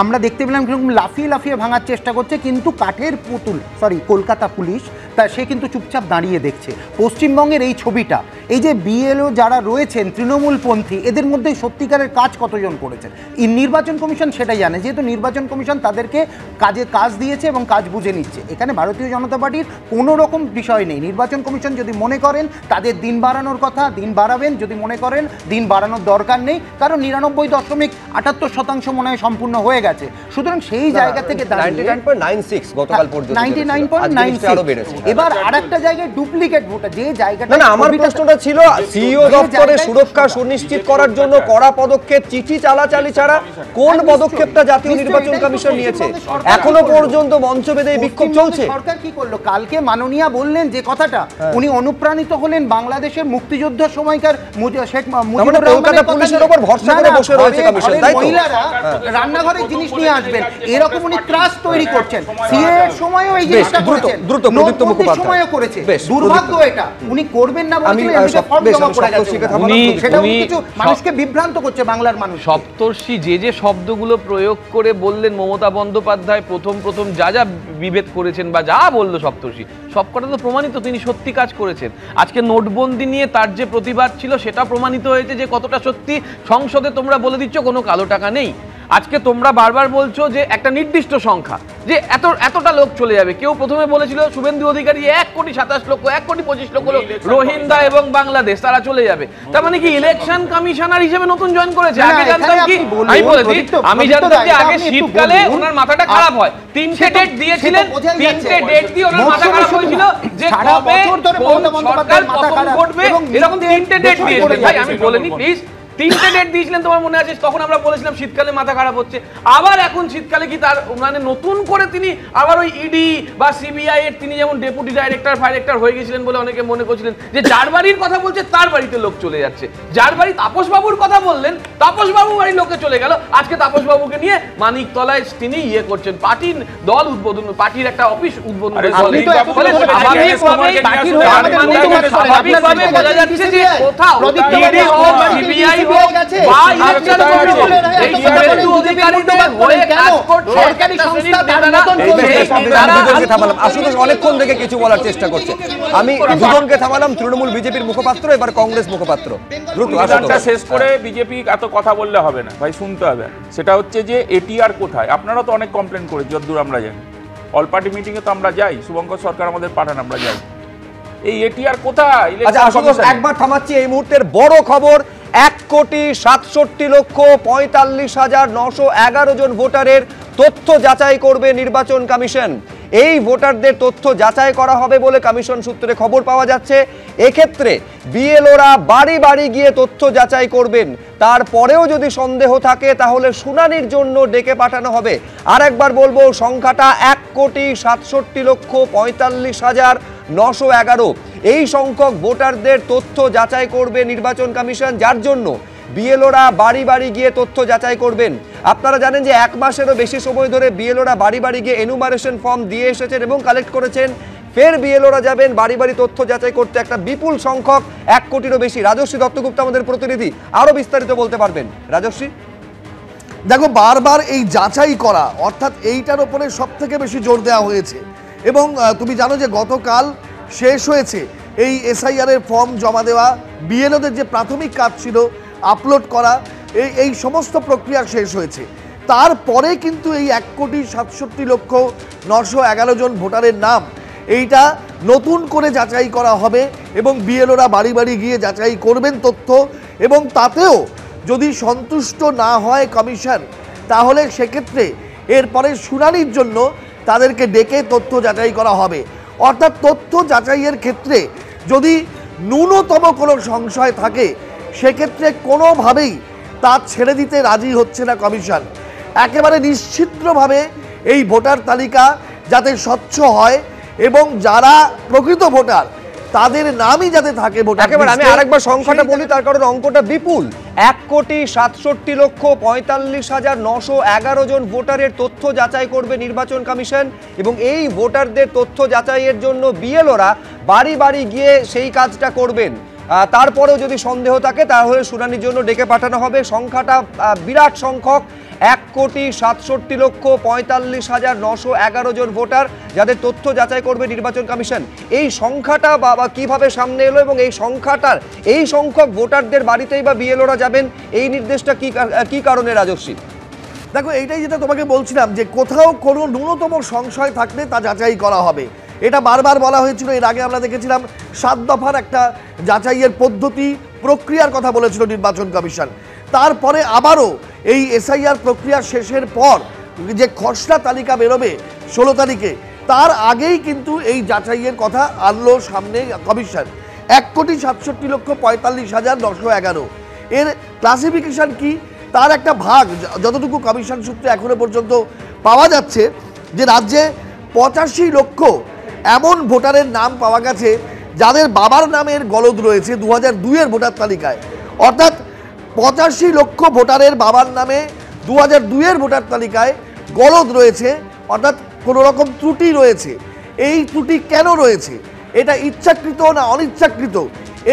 আমরা দেখতে পেলাম কিরকম লাফিয়ে লাফিয়ে ভাঙার চেষ্টা করছে, কিন্তু কাঠের পুতুল কলকাতা পুলিশ তা সে কিন্তু চুপচাপ দাঁড়িয়ে দেখছে। পশ্চিমবঙ্গের এই ছবিটা, এই যে বিএলও যারা রয়েছেন তৃণমূলপন্থী, এদের মধ্যে সত্যিকারের কাজ কতজন করেছেন এই নির্বাচন কমিশন সেটাই জানে, যেহেতু নির্বাচন কমিশন তাদেরকে কাজ দিয়েছে এবং কাজ বুঝে নিচ্ছে। এখানে ভারতীয় জনতা পার্টির কোনো রকম বিষয় নেই। নির্বাচন কমিশন যদি মনে করেন তাদের দিন বাড়ানোর কথা, দিন বাড়াবেন। যদি মনে করেন দিন বাড়ানোর দরকার নেই, কারণ 99.78% মনে হয় সম্পূর্ণ হয়ে গেছে। সুতরাং সেই জায়গা থেকে 99.96 গতকাল পর্যন্ত 99.96 এবার আরেকটা জায়গায় ডুপ্লিকেট ভোটার, যে জায়গাটা না আমার প্রশ্নটা ছিল সিইও দপ্তরে সুরক্ষা সুনিশ্চিত করার জন্য কড়া পদক্ষেপ, চিঠি চালাচালি ছাড়া কোন পদক্ষেপটা জাতীয় নির্বাচন কমিশন নিয়েছে? এখনো পর্যন্ত মঞ্চ বেঁধে বিক্ষোভ চলছে। সরকার কি করলো? কালকে মাননীয়া বললেন যে কথাটা, উনি অনুপ্রাণিত হলেন বাংলাদেশের মুক্তিযুদ্ধের সময়কার শেখ মুজিবুর রহমানের পুলিশের উপর ভরসা করে বসে রয়েছে কমিশন, তাই তো? মহিলারা রান্নাঘরের জিনিস নিয়ে আসবেন, এরকম উনি ত্রাস তৈরি করছেন। সিএ এর সময়ও এই জিনিসটা করেছেন, দ্রুত প্রদীপ্ত মুখোপাধ্যায় সময়ও করেছে। দুর্ভাগ্য এটা, উনি করবেন না বলেছিলেন, এদিকে ফর্ম জমা করে গেছে। সেটা উনি কিছু মানুষকে বিভ্রান্ত করছে, বাংলার মানুষ। সপ্তর্ষি যে শব্দগুলো প্রয়োগ করে বললেন মমতা বন্দ্যোপাধ্যায় প্রথম যা বিভেদ করেছেন বা যা বললো সপ্তর্ষি, সবকটা তো প্রমাণিত তিনি সত্যি কাজ করেছেন। আজকে নোটবন্দি নিয়ে তার যে প্রতিবাদ ছিল সেটা প্রমাণিত হয়েছে যে কতটা সত্যি। সংসদে তোমরা বলে দিচ্ছ কোনো কালো টাকা নেই। আজকে তোমরা বারবার বলছো যে একটা নির্দিষ্ট সংখ্যা, যে এতটা লোক চলে যাবে। কেউ প্রথমে বলেছিল শুভেন্দু অধিকারী 1,27,00,000 1,25,00,000 রোহিঙ্গা এবং বাংলাদেশ তারা চলে যাবে। তার মানে কি ইলেকশন কমিশনার হিসেবে নতুন জয়েন করেছে? আগে জানতাম কি, আমি জানতাম যে আগে শীতকালে ওনার মাথাটা খারাপ হয়। 3টে ডেট দিয়েছিলেন, 3টে ডেট দিয়ে ওনার মাথা খারাপ হয়েছিল যে কবে কোন সরকার কখন করবে, এরকম 3টে ডেট দিয়েছিলেন। ভাই আমি বলিনি প্লিজ, 3টে ডেট দিয়েছিলেন, তোমার মনে আছে? তখন আমরা বলেছিলাম শীতকালে মাথা খারাপ হচ্ছে। আবার এখন শীতকালে কি তার মানে নতুন করে তিনি আবার ওই ইডি বা সিবিআই এর তিনি যেমন ডেপুটি ডাইরেক্টর ফাইরেক্টর হয়ে গেছিলেন বলে অনেকে মনে করছিলেন যে যার বাড়ির কথা বলছে তার বাড়িতে লোক চলে যাচ্ছে। যার বাড়ি তাপসবাবুর কথা বললেন, তাপসবাবু বাড়ির লোকে চলে গেল। আজকে তাপসবাবুকে নিয়ে মানিকতলায় তিনি করছেন, পার্টির দল উদ্বোধন, পার্টির একটা অফিস উদ্বোধন। স্বাভাবিকভাবে বোঝা যাচ্ছে যে কোথাও ইডি ও সিবিআই অনেকক্ষণ থেকে কিছু বলার চেষ্টা করছে। আমি দুজনকে থামালাম, তৃণমূল বিজেপির মুখপাত্র, এবার কংগ্রেস মুখপাত্র। শেষ করে বিজেপি এত কথা বললে হবে না ভাই, শুনতে হবে। সেটা হচ্ছে যে এটিআর কোথায়? আপনারা তো অনেক কমপ্লেন করেছি, যতদূর আমরা জানি। অল পার্টি মিটিংয়ে তো আমরা যাই, শুভঙ্কর সরকার আমাদের পাঠান, আমরা যাই। এই এটিআর কোথায়? একবার থামাচ্ছি, এই মুহূর্তের বড় খবর। 1,67,45,911 জন ভোটারের তথ্য যাচাই করবে নির্বাচন কমিশন। এই ভোটারদের তথ্য যাচাই করা হবে বলে কমিশন সূত্রে খবর পাওয়া যাচ্ছে। এক্ষেত্রে বিএলওরা বাড়ি বাড়ি গিয়ে তথ্য যাচাই করবেন। তারপরেও যদি সন্দেহ থাকে তাহলে শুনানির জন্য ডেকে পাঠানো হবে। আর একবার বলবো, সংখ্যাটা 1,67,45,911। এই সংখ্যক ভোটারদের তথ্য যাচাই করবে নির্বাচন কমিশন, যার জন্য বিএলওরা বাড়ি বাড়ি গিয়ে তথ্য যাচাই করবেন। আপনারা জানেন যে 1 মাসেরও বেশি সময় ধরে বিএলওরা বাড়ি বাড়ি গিয়ে এনুমারেশন ফর্ম দিয়ে এসেছেন এবং কালেক্ট করেছেন। ফের বিএলওরা যাবেন বাড়ি বাড়ি তথ্য যাচাই করতে। একটা বিপুল সংখ্যক, 1 কোটিরও বেশি। রাজশ্রী দত্তগুপ্ত আমাদের প্রতিনিধি আরো বিস্তারিত বলতে পারবেন। রাজশ্রী, দেখো, বারবার এই যাচাই করা, অর্থাৎ এইটার উপরে সব থেকে বেশি জোর দেওয়া হয়েছে। এবং তুমি জানো যে গতকাল শেষ হয়েছে এই এসআইআর এর ফর্ম জমা দেওয়া, বিএলওদের যে প্রাথমিক কাজ ছিল আপলোড করা, এই সমস্ত প্রক্রিয়া শেষ হয়েছে। তারপরে কিন্তু এই 1,67,911 জন ভোটারের নাম এইটা নতুন করে যাচাই করা হবে এবং বিএলওরা বাড়ি বাড়ি গিয়ে যাচাই করবেন তথ্য। এবং তাতেও যদি সন্তুষ্ট না হয় কমিশন, তাহলে সেক্ষেত্রে এরপরে শুনানির জন্য তাদেরকে ডেকে তথ্য যাচাই করা হবে। অর্থাৎ তথ্য যাচাইয়ের ক্ষেত্রে যদি ন্যূনতম কোনো সংশয় থাকে, সেক্ষেত্রে কোনোভাবেই তা ছেড়ে দিতে রাজি হচ্ছে না কমিশন। একেবারে নিশ্চিতভাবে এই ভোটার তালিকা যাতে স্বচ্ছ হয় এবং যারা প্রকৃত ভোটার তাদের নামই যাতে থাকে ভোটার। একেবারে আমি আরেকবার সংখ্যাটা বলি, তার কারণ অঙ্কটা বিপুল। 1,67,45,911 জন ভোটারের তথ্য যাচাই করবে নির্বাচন কমিশন এবং এই ভোটারদের তথ্য যাচাইয়ের জন্য বিএলওরা বাড়ি বাড়ি গিয়ে সেই কাজটা করবেন। তারপরেও যদি সন্দেহ থাকে তাহলে শুনানির জন্য ডেকে পাঠানো হবে। সংখ্যাটা বিরাট সংখ্যক, 1,67,45,911 জন ভোটার যাদের তথ্য যাচাই করবে নির্বাচন কমিশন। এই সংখ্যাটা বা কিভাবে সামনে এলো এবং এই সংখ্যাটার এই সংখ্যক ভোটারদের বাড়িতেই বা বিএলওরা যাবেন, এই নির্দেশটা কি কারণে রাজস্বী? দেখো, এইটাই যেটা তোমাকে বলছিলাম যে কোথাও কোনো ন্যূনতম সংশয় থাকলে তা যাচাই করা হবে। এটা বারবার বলা হয়েছিল। এর আগে আমরা দেখেছিলাম 7 দফার একটা যাচাইয়ের পদ্ধতি প্রক্রিয়ার কথা বলেছিল নির্বাচন কমিশন। তারপরে আবারও এই এসআইআর প্রক্রিয়া শেষের পর যে খসড়া তালিকা বেরোবে 16 তারিখে, তার আগেই কিন্তু এই যাচাইয়ের কথা আনলো সামনে কমিশন। 1,67,45,911 এর ক্লাসিফিকেশন কি, তার একটা ভাগ যতটুকু কমিশন সূত্রে এখনো পর্যন্ত পাওয়া যাচ্ছে, যে রাজ্যে 85 লক্ষ এমন ভোটারের নাম পাওয়া গেছে যাদের বাবার নামের গলদ রয়েছে 2002-এর ভোটার তালিকায়। অর্থাৎ 85 লক্ষ ভোটারের বাবার নামে 2002-এর ভোটার তালিকায় গলদ রয়েছে, অর্থাৎ কোনো রকম ত্রুটি রয়েছে। এই ত্রুটি কেন রয়েছে, এটা ইচ্ছাকৃত না অনিচ্ছাকৃত,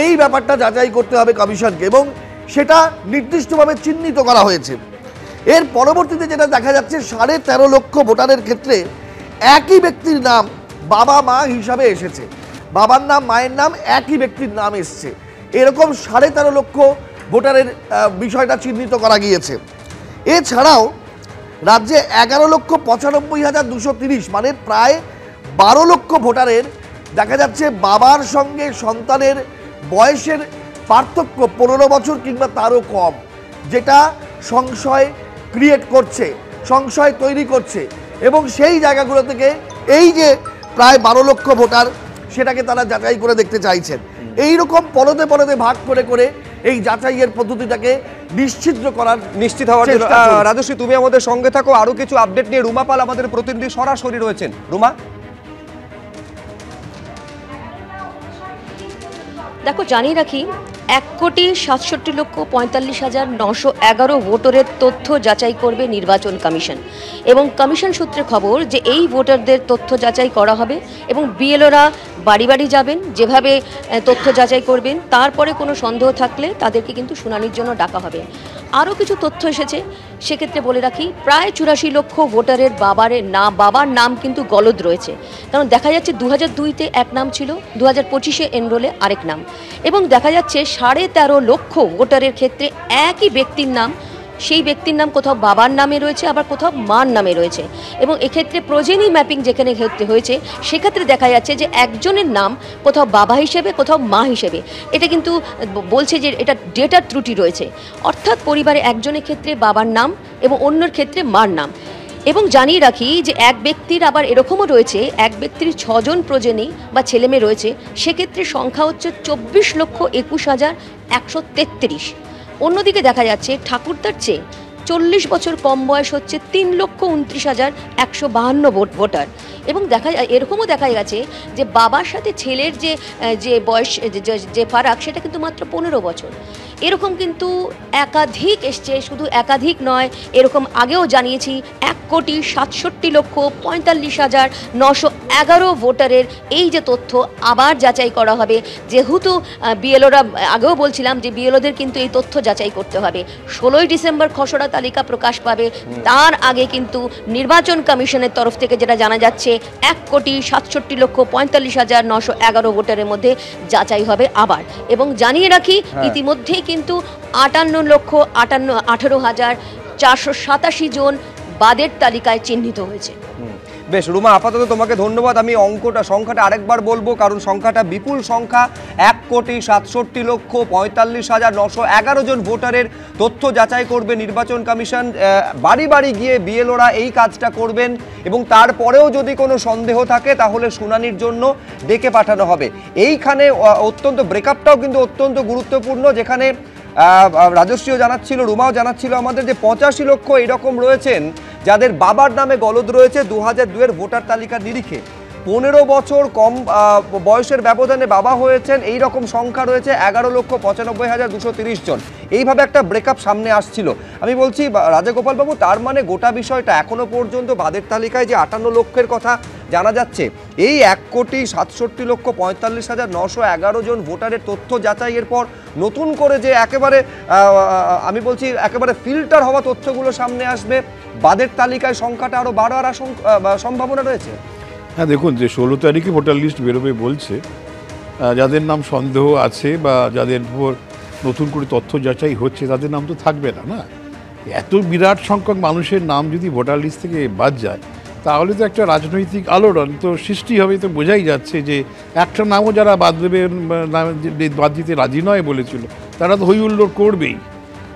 এই ব্যাপারটা যাচাই করতে হবে কমিশনকে, এবং সেটা নির্দিষ্টভাবে চিহ্নিত করা হয়েছে। এর পরবর্তীতে যেটা দেখা যাচ্ছে, 13.5 লক্ষ ভোটারের ক্ষেত্রে একই ব্যক্তির নাম বাবা মা হিসাবে এসেছে, বাবার নাম মায়ের নাম একই ব্যক্তির নাম এসছে, এরকম 13.5 লক্ষ ভোটারের বিষয়টা চিহ্নিত করা গিয়েছে। এছাড়াও রাজ্যে 11,95,230 মানে প্রায় 12 লক্ষ ভোটারের দেখা যাচ্ছে বাবার সঙ্গে সন্তানের বয়সের পার্থক্য 15 বছর কিংবা তারও কম, যেটা সংশয় ক্রিয়েট করছে, সংশয় তৈরি করছে, এবং সেই জায়গাগুলো থেকে এই যে প্রায় 12 লক্ষ ভোটার সেটাকে তারা যাচাই করে দেখতে চাইছেন। এই রকম পরতে পরতে ভাগ করে করে এই যাচাইয়ের পদ্ধতিটাকে নিশ্চিত হওয়ার জন্য। রাজশ্রী, তুমি আমাদের সঙ্গে থাকো, আরো কিছু আপডেট নিয়ে রুমা পাল আমাদের প্রতিনিধি সরাসরি রয়েছেন। রুমা, দেখো জানিয়ে রাখি, 1,67,45,911 ভোটারের তথ্য যাচাই করবে নির্বাচন কমিশন, এবং কমিশন সূত্রে খবর যে এই ভোটারদের তথ্য যাচাই করা হবে এবং বিএলওরা বাড়ি বাড়ি যাবেন, যেভাবে তথ্য যাচাই করবেন, তারপরে কোনো সন্দেহ থাকলে তাদেরকে কিন্তু শুনানির জন্য ডাকা হবে। আরও কিছু তথ্য এসেছে, সেক্ষেত্রে বলে রাখি প্রায় 84 লক্ষ ভোটারের বাবার নাম কিন্তু গলদ রয়েছে, কারণ দেখা যাচ্ছে 2002-তে এক নাম ছিল, 2025-এ এনরোলে আরেক নাম, এবং দেখা যাচ্ছে 13.5 লক্ষ ভোটারের ক্ষেত্রে একই ব্যক্তির নাম, সেই ব্যক্তির নাম কোথাও বাবার নামে রয়েছে আবার কোথাও মার নামে রয়েছে, এবং এক্ষেত্রে প্রজেনি ম্যাপিং যেখানে ক্ষেত্রে হয়েছে সেক্ষেত্রে দেখা যাচ্ছে যে একজনের নাম কোথাও বাবা হিসেবে কোথাও মা হিসেবে, এটা কিন্তু বলছে যে এটা ডেটার ত্রুটি রয়েছে, অর্থাৎ পরিবারে একজনের ক্ষেত্রে বাবার নাম এবং অন্যের ক্ষেত্রে মার নাম। এবং জানিয়ে রাখি যে এক ব্যক্তির আবার এরকমও রয়েছে, এক ব্যক্তির 6 জন প্রজেনি বা ছেলেমেয়ে রয়েছে, সেক্ষেত্রে সংখ্যা হচ্ছে 24,21,133। অন্যদিকে দেখা যাচ্ছে ঠাকুরদার চেয়ে 40 বছর কম বয়স হচ্ছে 3,29,152 ভোটার, এবং এরকমও দেখা গেছে যে বাবার সাথে ছেলের যে বয়স যে ফারাক সেটা কিন্তু মাত্র 15 বছর। এরকম কিন্তু একাধিক এসছে, শুধু একাধিক নয়, এরকম আগেও জানিয়েছি 1,67,45,911 ভোটারের এই যে তথ্য আবার যাচাই করা হবে, যেহেতু বিএলওরা আগেও বলছিলাম যে বিএলওদের কিন্তু এই তথ্য যাচাই করতে হবে। 16ই ডিসেম্বর খসড়া তালিকা প্রকাশ পাবে, তার আগে কিন্তু নির্বাচন কমিশনের তরফ থেকে যেটা জানা যাচ্ছে 1,67,45,911 ভোটারের মধ্যে যাচাই হবে আবার। এবং জানিয়ে রাখি ইতিমধ্যেই কিন্তু 58,18,487 জন বাদের তালিকায় চিহ্নিত হয়েছে। বেশ রুমা, আপাতত তোমাকে ধন্যবাদ। আমি সংখ্যাটা আরেকবার বলবো, কারণ সংখ্যাটা বিপুল সংখ্যা। 1,67,45,911 জন ভোটারের তথ্য যাচাই করবে নির্বাচন কমিশন। বাড়ি বাড়ি গিয়ে বিএলওরা এই কাজটা করবেন, এবং তারপরেও যদি কোনো সন্দেহ থাকে তাহলে শুনানির জন্য ডেকে পাঠানো হবে। এইখানে অত্যন্ত ব্রেকআপটাও কিন্তু অত্যন্ত গুরুত্বপূর্ণ, যেখানে রাজশ্রীও জানাচ্ছিল, রুমাও জানাচ্ছিল আমাদের যে 85 লক্ষ এরকম রয়েছেন যাদের বাবার নামে গলদ রয়েছে 2002-এর ভোটার তালিকার নিরিখে। 15 বছর কম বয়সের ব্যবধানে বাবা হয়েছেন এই রকম সংখ্যা রয়েছে 11,95,230 জন। এইভাবে একটা ব্রেকআপ সামনে আসছিল। আমি বলছি রাজাগোপালবাবু, তার মানে গোটা বিষয়টা এখনো পর্যন্ত বাদের তালিকায় যে 58 লক্ষের কথা জানা যাচ্ছে, এই 1,67,45,911 জন ভোটারের তথ্য যাচাইয়ের পর নতুন করে যে একেবারে আমি বলছি একেবারে ফিল্টার হওয়া তথ্যগুলো সামনে আসবে, বাদের তালিকায় সংখ্যাটা আরও বাড়ার সম্ভাবনা রয়েছে। হ্যাঁ, দেখুন যে 16 তারিখে ভোটার লিস্ট বেরোবে বলছে, যাদের নাম সন্দেহ আছে বা যাদের উপর নতুন করে তথ্য যাচাই হচ্ছে তাদের নাম তো থাকবে না। না, এত বিরাট সংখ্যক মানুষের নাম যদি ভোটার লিস্ট থেকে বাদ যায় তাহলে তো একটা রাজনৈতিক আলোড়ন তো সৃষ্টি হবে। তো বোঝাই যাচ্ছে যে একটা নামও যারা বাদ দিতে রাজি নয় বলেছিল তারা তো হই হুল্লোড় করবেই।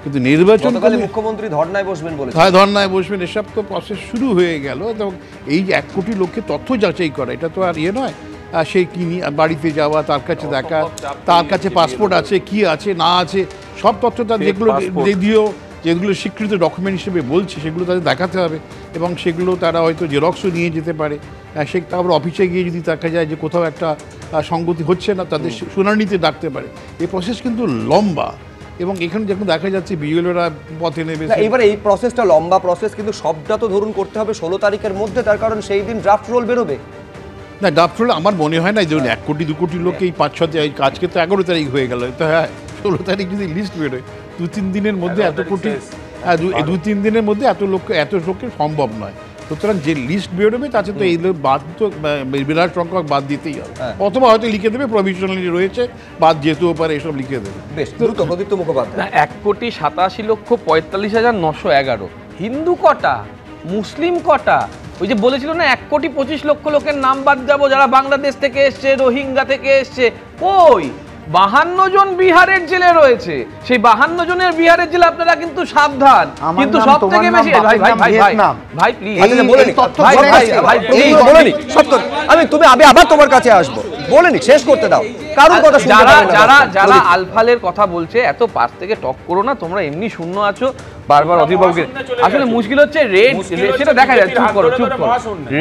কিন্তু নির্বাচন মুখ্যমন্ত্রী ধর্নায় বসবেন বলে, ধর্নায় বসবেন, এসব তো প্রসেস শুরু হয়ে গেল। এবং এই যে 1 কোটি লোককে তথ্য যাচাই করা, এটা তো আর নয়। সে কিনি বাড়িতে যাওয়া, তার কাছে দেখা, তার কাছে পাসপোর্ট আছে কি আছে না আছে সব তথ্য, তার যেগুলো স্বীকৃত ডকুমেন্ট হিসেবে বলছে সেগুলো তাদের দেখাতে হবে। এবং সেগুলো তারা হয়তো জেরক্সও নিয়ে যেতে পারে। সে তারপর অফিসে গিয়ে যদি দেখা যায় যে কোথাও একটা সঙ্গতি হচ্ছে না, তাদের শুনানিতে ডাকতে পারে। এই প্রসেস কিন্তু লম্বা, এবং এখানে যখন দেখা যাচ্ছে বিএলওরা পথে নেবে। এবার এই প্রসেসটা লম্বা প্রসেস, কিন্তু সবটা তো ধরুন করতে হবে 16 তারিখের মধ্যে, তার কারণ সেই দিন ড্রাফট রোল বেরোবে। না, ড্রাফট রোল আমার মনে হয় না ধরুন 1 কোটি 2 কোটি লোক এই 5-6 আজকে তো 11 তারিখ হয়ে গেল, তো হ্যাঁ 16 তারিখ যদি লিস্ট বেরোয় 2-3 দিনের মধ্যে এত কোটি, 2-3 দিনের মধ্যে এত লোকের সম্ভব নয়। সুতরাং যে লিস্ট বেরোবে তাতে তো এই বাদ তো বিরাট সংখ্যক বাদ দিতেই হবে, অথবা হয়তো লিখে দেবে প্রভিশনালি রয়েছে, বাদ যেতেও পারে, এসব লিখে দেবে। বেশ দ্রুত প্রদীপ্ত মুখোপাধ্যায়। 1,87,45,911 হিন্দু কটা, মুসলিম কটা? ওই যে বলেছিল না 1,25,00,000 লোকের নাম বাদ যাবো যারা বাংলাদেশ থেকে এসছে, রোহিঙ্গা থেকে এসছে, কই 52 জন বিহারের জেলে রয়েছে। সেই 52 জনের বিহারের জেলে আপনারা কিন্তু সাবধান। কিন্তু সব থেকে বেশি ভাই প্লিজ আমি আবার তোমার কাছে আসবো, বলেনি শেষ করতে দাও। কারণ কথা যারা আলফালের কথা বলছে, এত পাশ থেকে টক করো না, তোমরা এমনি শূন্য আছো বারবার অধিবাবকে। আসলে মুশকিল হচ্ছে রেড, সেটা দেখা যায়। চুপ করো।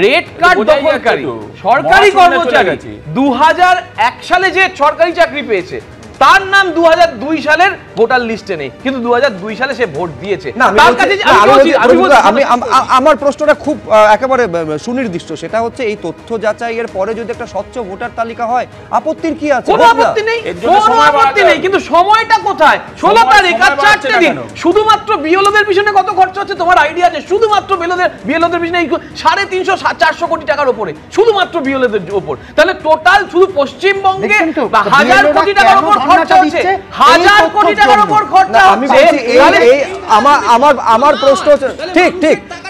রেড কার্ড দখলকারী সরকারি কর্মচারী 2001 সালে যে সরকারি চাকরি পেয়েছে, তার নাম 2002 সালের ভোটার লিস্টে নেই, কিন্তু 2002 সালে সে ভোট দিয়েছে। আমার প্রশ্নটা খুব একেবারে সুনির্দিষ্ট, সেটা হচ্ছে এই তথ্য যাচাইয়ের পরে যদি একটা স্বচ্ছ ভোটার তালিকা হয়, আপত্তির কি আছে? কোনো আপত্তি নেই, কিন্তু সময়টা কোথায়? 16 তারিখ আর 4টে দিন। শুধুমাত্র বিএলওদের পিছনে কত খরচ হচ্ছে তোমার আইডিয়া আছে? শুধুমাত্র বিএলওদের পিছনে 350-400 কোটি টাকার উপরে, শুধুমাত্র বিএলওদের উপর। তাহলে টোটাল শুধু পশ্চিমবঙ্গে 1000 কোটি টাকার উপর খরচা হচ্ছে, 1000 কোটি টাকার উপর খরচা হচ্ছে। আমার প্রশ্ন হচ্ছে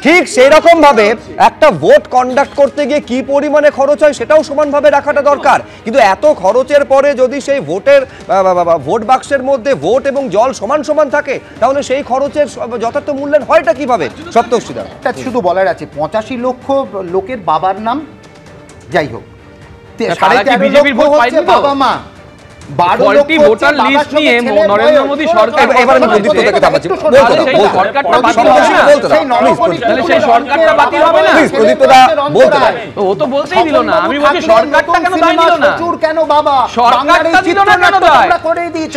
ঠিক সেই রকম ভাবে একটা ভোট কন্ডাক্ট করতে গিয়ে কি পরিমাণে খরচ হয় সেটাও সমানভাবে রাখাটা দরকার। কিন্তু এত খরচের পরে যদি সেই ভোট বাক্সের মধ্যে ভোট এবং জল সমান সমান থাকে, তাহলে সেই খরচের যথার্থ মূল্যায়ন হয়টা কিভাবে? সপ্তর্ষিদা, শুধু বলার আছে 85 লক্ষ লোকের বাবার নাম, যাই হোক বিজেপির ভোট পাইনি তো, বাবা মা 12 ভোটার লিস্ট নিয়ে নরেন্দ্র মোদী সরকার। এবার আমি প্রদীপ্তকে থামাচ্ছি, সেই সরকারটা বাতিল হবে না? প্রদীপ্তদা বলতে পারে, ও তো বলতেই দিল না। আমি বলছি সরকারটা কেন দায় দিল না? কেন বাবা সরকারটা দিল না কেন দায়?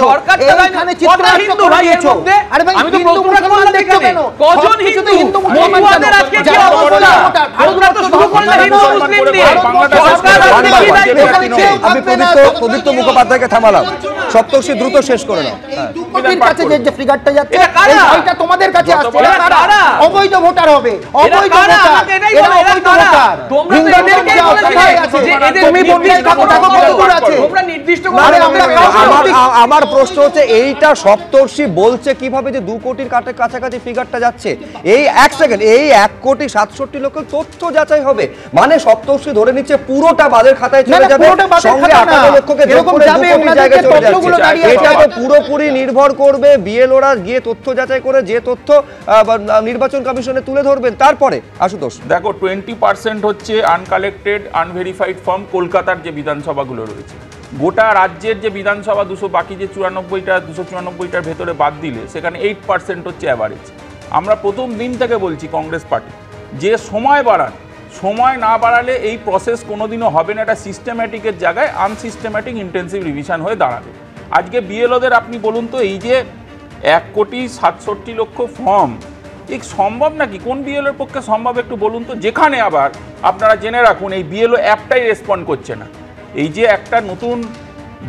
সরকারটা দায় না। কত হিন্দু ভাই এর মধ্যে? আমি তো প্রশ্নটা করলাম, এখানে কজন হিন্দু? মুসলমানদের আজকে কি অবস্থা? আমরা তো শুরু করলাম হিন্দু মুসলিম দিয়ে। আমি প্রদীপ্ত মুখোপাধ্যায়কে থামালাম। সপ্তর্ষি দ্রুত শেষ করে নাও। দুর্নীতির কাছে যে ফিগারটা যাচ্ছে, এটা তোমাদের কাছে আসছে, অবৈধ ভোটার হবে, অবৈধ ভোটার, এরা অবৈধ ভোটার। হিন্দুদেরকে কোথায় আছে? তুমি বলছিস কত টাকা কত দূর আছে? তোমরা নির্দিষ্ট করে আমার প্রশ্ন হচ্ছে এইটা সপ্তর্ষি বলছে কিভাবে যে 2 কোটির কাছাকাছি ফিগারটা যাচ্ছে? এই 1 সেকেন্ড, এই 1,67,00,000 তথ্য যাচাই হবে মানে সপ্তর্ষি ধরে নিচ্ছে পুরোটা বাদের খাতায় চলে যাবে, সঙ্গে 58 লক্ষকে যোগ করে 2 কোটি জায়গায় চলে যাচ্ছে। এটা তো পুরোপুরি নির্ভর করবে বিএলওরা গিয়ে তথ্য যাচাই করে যে তথ্য নির্বাচন কমিশনে তুলে ধরবেন। তারপরে আশুতোষ দেখো 20% হচ্ছে আনকালেক্টেড আনভেরিফাইড ফর্ম কলকাতার যে বিধানসভাগুলো রয়েছে। গোটা রাজ্যের যে বিধানসভা 200, বাকি যে 294টার ভেতরে বাদ দিলে সেখানে 8% হচ্ছে অ্যাভারেজ। আমরা প্রথম দিন থেকে বলছি কংগ্রেস পার্টি যে সময় বাড়ান, সময় না বাড়ালে এই প্রসেস কোনোদিনও হবে না। এটা সিস্টেম্যাটিকের জায়গায় আনসিস্টেম্যাটিক ইন্টেন্সিভ রিভিশন হয়ে দাঁড়াবে। আজকে বিএলওদের আপনি বলুন তো, এই যে 1,67,00,000 ফর্ম, এই সম্ভব নাকি? কোন বিএলওর পক্ষে সম্ভব একটু বলুন তো? যেখানে আবার আপনারা জেনে রাখুন এই বিএলও অ্যাপটাই রেসপন্ড করছে না। এই যে একটা নতুন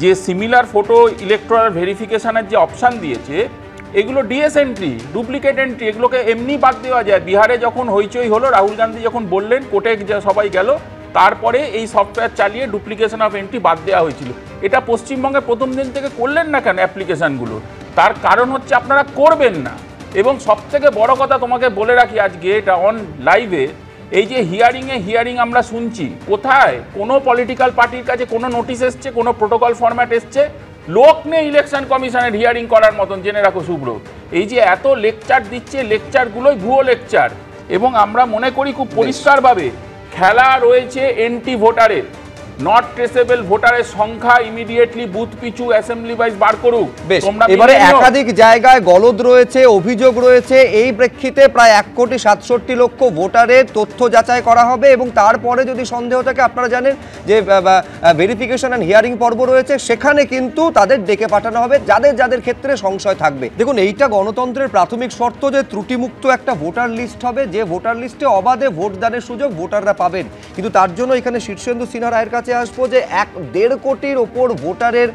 যে সিমিলার ফটো ইলেকট্রাল ভেরিফিকেশনের যে অপশান দিয়েছে, এগুলো ডিএস এন্ট্রি, ডুপ্লিকেট এন্ট্রি, এগুলোকে এমনি বাদ দেওয়া যায়। বিহারে যখন হইচই হলো, রাহুল গান্ধী যখন বললেন, কোর্টে সবাই গেল, তারপরে এই সফটওয়্যার চালিয়ে ডুপ্লিকেশন অফ এন্ট্রি বাদ দেওয়া হয়েছিল। এটা পশ্চিমবঙ্গে প্রথম দিন থেকে করলেন না কেন অ্যাপ্লিকেশানগুলো? তার কারণ হচ্ছে আপনারা করবেন না। এবং সবথেকে বড় কথা তোমাকে বলে রাখি, আজকে এটা অন লাইভে, এই যে হিয়ারিং আমরা শুনছি, কোথায় কোনো পলিটিক্যাল পার্টির কাছে কোনো নোটিশ এসছে, কোনো প্রোটোকল ফরম্যাট এসছে? লোক নেই ইলেকশন কমিশনের হিয়ারিং করার মতন, জেনে রাখো শুভ্র। এই যে এত লেকচার দিচ্ছে, লেকচারগুলোই ভুয়ো লেকচার। এবং আমরা মনে করি খুব পরিষ্কারভাবে খেলা রয়েছে এন্টি ভোটারের, নট ট্রেসেবল ভোটারের সংখ্যা ইমিডিয়েটলি বুথ পিছু অ্যাসেম্বলি ওয়াইজ বার করুক। এবারে একাধিক জায়গায় গলদ রয়েছে, অভিযোগ রয়েছে, এই প্রেক্ষিতে প্রায় 1,67,00,000 ভোটারের তথ্য যাচাই করা হবে এবং তারপরে যদি সন্দেহ থাকে, আপনারা জানেন যে ভেরিফিকেশন অ্যান্ড হিয়ারিং পর্ব রয়েছে, সেখানে কিন্তু তাদের ডেকে পাঠানো হবে যাদের যাদের ক্ষেত্রে সংশয় থাকবে। দেখুন, এইটা গণতন্ত্রের প্রাথমিক শর্ত যে ত্রুটিমুক্ত একটা ভোটার লিস্ট হবে, যে ভোটার লিস্টে অবাধে ভোটদানের সুযোগ ভোটাররা পাবেন। কিন্তু তার জন্য এখানে শীর্ষেন্দু সিনহা রায়ের কাছে আসবো যে 1.5 কোটির ওপর ভোটারের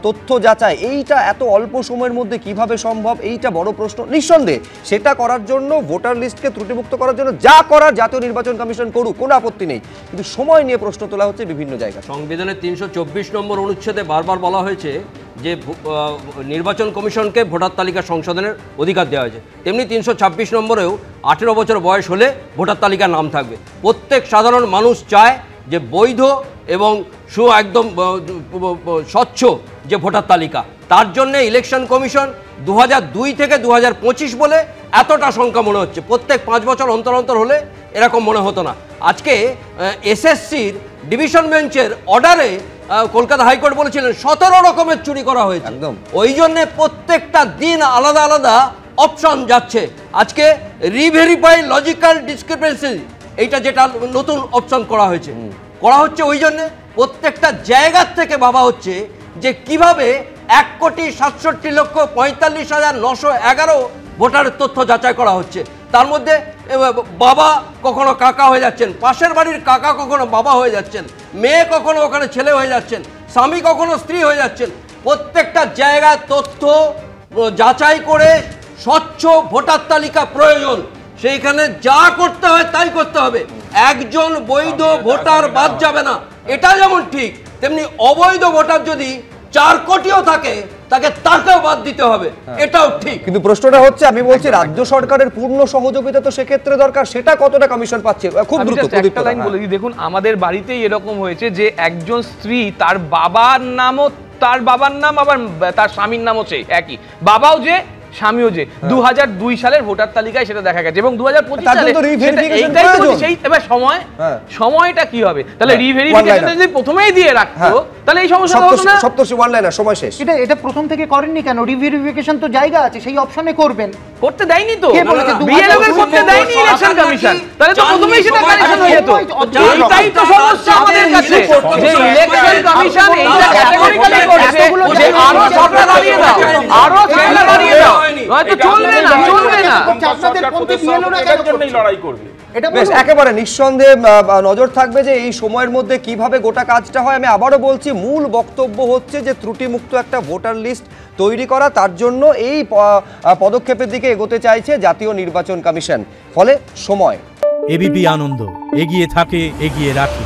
তথ্য যাচাই, এইটা এত অল্প সময়ের মধ্যে কিভাবে সম্ভব, এইটা বড় প্রশ্ন। নিঃসন্দেহে সেটা করার জন্য, ভোটার লিস্টকে ত্রুটিমুক্ত করার জন্য যা করার জাতীয় নির্বাচন কমিশন করুক, কোনো আপত্তি নেই, কিন্তু সময় নিয়ে প্রশ্ন তোলা হচ্ছে বিভিন্ন জায়গায়। সংবিধানের 324 নম্বর অনুচ্ছেদে বারবার বলা হয়েছে যে নির্বাচন কমিশনকে ভোটার তালিকা সংশোধনের অধিকার দেওয়া হয়েছে, তেমনি 326 নম্বরেও 18 বছর বয়স হলে ভোটার তালিকার নাম থাকবে। প্রত্যেক সাধারণ মানুষ চায় যে বৈধ এবং একদম স্বচ্ছ যে ভোটার তালিকা, তার জন্য ইলেকশন কমিশন 2002 থেকে 2025 বলে এতটা সংখ্যা মনে হচ্ছে। প্রত্যেক 5 বছর অন্তর অন্তর হলে এরকম মনে হতো না। আজকে এসএসসির ডিভিশন বেঞ্চের অর্ডারে কলকাতা হাইকোর্ট বলেছিলেন 17 রকমের চুরি করা হয়েছে। একদম ওই জন্যে প্রত্যেকটা দিন আলাদা আলাদা অপশন যাচ্ছে। আজকে রিভেরিফাই লজিক্যাল ডিসক্রিপেন্সি, এইটা যেটা নতুন অপশন করা হচ্ছে ওই জন্যে প্রত্যেকটা জায়গার থেকে ভাবা হচ্ছে যে কিভাবে 1,67,45,911 ভোটারের তথ্য যাচাই করা হচ্ছে। তার মধ্যে বাবা কখনো কাকা হয়ে যাচ্ছেন, পাশের বাড়ির কাকা কখনো বাবা হয়ে যাচ্ছেন, মেয়ে কখনো ওখানে ছেলে হয়ে যাচ্ছেন, স্বামী কখনো স্ত্রী হয়ে যাচ্ছেন। প্রত্যেকটা জায়গায় তথ্য যাচাই করে স্বচ্ছ ভোটার তালিকা প্রয়োজন, সেইখানে যা করতে হয় তাই করতে হবে। একজন বৈধ ভোটার বাদ যাবে না, এটা যেমন ঠিক, তেমনি অবৈধ ভোটার যদি 4 কোটিও থাকে তাকেও বাদ দিতে হবে, এটাও ঠিক। কিন্তু প্রশ্নটা হচ্ছে, আমি বলছি রাজ্য সরকারের পূর্ণ সহযোগিতা তো সেক্ষেত্রে দরকার, সেটা কতটা কমিশন পাচ্ছে? খুব দ্রুত একটা লাইন বলে দিই, দেখুন আমাদের বাড়িতেই এরকম হয়েছে যে একজন স্ত্রী, তার বাবার নাম আবার তার স্বামীর নামও সেই একই, বাবাও যে স্বামীও যে 2002 সালের ভোটার তালিকায় সেটা দেখা গেছে এবং 2025 সালে সেই এবার সময়টা কি হবে? তাহলে রিভেরিফিকেশন যদি প্রথমেই দিয়ে রাখতো তাহলে এই সমস্যা হতো না। সপ্তর্ষি ওয়ান লাইনার সময় শেষ। এটা প্রথম থেকে করেননি কেন? রিভেরিফিকেশন তো জায়গা আছে, সেই অপশনে করবেন। করতে দেয়নি তো, বিএলও এর করতে দেয়নি ইলেকশন কমিশন, তাহলে তো প্রথমেই সেটা কারেকশন হয়ে যেত। এইটাই তো সমস্যা আমাদের কাছে, যে ইলেকশন কমিশন এইটা ক্যাটাগরিক্যালি করছে যে আরো সরকার বাড়িয়ে দাও, আরো সরকার বাড়িয়ে দাও, হয়তো চলবে না। আপনাদের পন্থী বিএলওরা এর জন্যই লড়াই করবে। বেশ, একেবারে নিঃসন্দেহে নজর থাকবে যে এই সময়ের মধ্যে কিভাবে গোটা কাজটা হয়। আমি আবারও বলছি, মূল বক্তব্য হচ্ছে যে ত্রুটিমুক্ত একটা ভোটার লিস্ট তৈরি করা, তার জন্য এই পদক্ষেপের দিকে এগোতে চাইছে জাতীয় নির্বাচন কমিশন। ফলে সময়, এবিপি আনন্দ এগিয়ে থাকে, এগিয়ে রাখে।